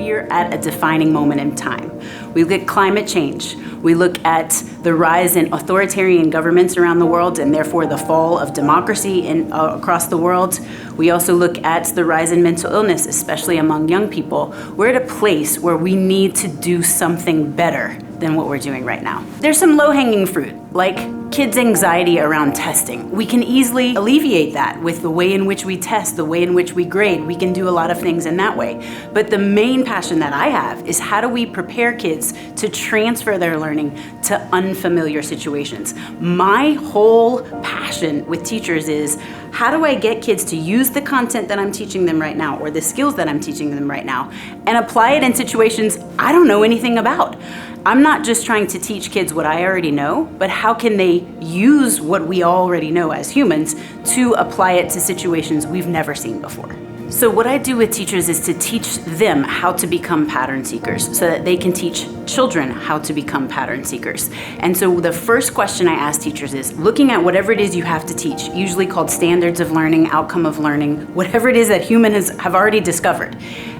we're at a defining moment in time. We look at climate change. We look at the rise in authoritarian governments around the world and therefore the fall of democracy across the world. We also look at the rise in mental illness, especially among young people. We're at a place where we need to do something better than what we're doing right now. There's some low-hanging fruit, like kids' anxiety around testing. We can easily alleviate that with the way in which we test, the way in which we grade. We can do a lot of things in that way. But the main passion that I have is how do we prepare kids to transfer their learning to unfamiliar situations. My whole passion with teachers is how do I get kids to use the content that I'm teaching them right now or the skills that I'm teaching them right now and apply it in situations I don't know anything about. I'm not just trying to teach kids what I already know, but how can they use what we already know as humans to apply it to situations we've never seen before. So what I do with teachers is to teach them how to become pattern seekers so that they can teach children how to become pattern seekers. And so the first question I ask teachers is, looking at whatever it is you have to teach, usually called standards of learning, outcome of learning, whatever it is that humans have already discovered,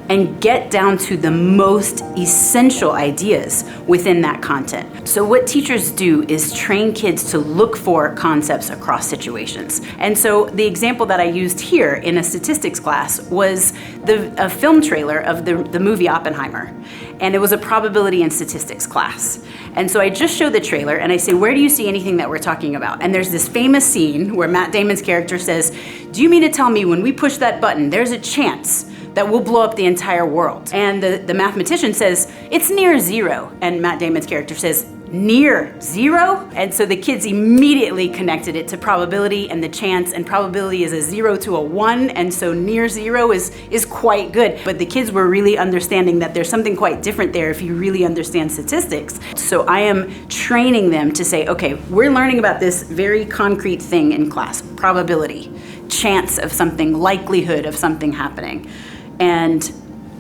and get down to the most essential ideas within that content. So what teachers do is train kids to look for concepts across situations. And so the example that I used here in a statistics class was a film trailer of the movie Oppenheimer. And it was a probability and statistics class. And so I just show the trailer and I say, where do you see anything that we're talking about? And there's this famous scene where Matt Damon's character says, do you mean to tell me when we push that button, there's a chance that will blow up the entire world? And the mathematician says, it's near zero. And Matt Damon's character says, near zero? And so the kids immediately connected it to probability and the chance, and probability is a 0 to a 1, and so near zero is quite good. But the kids were really understanding that there's something quite different there if you really understand statistics. So I am training them to say, okay, we're learning about this very concrete thing in class, probability, chance of something, likelihood of something happening. And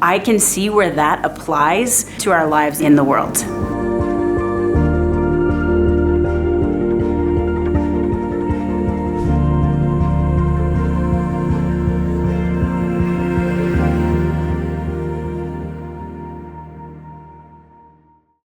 I can see where that applies to our lives in the world.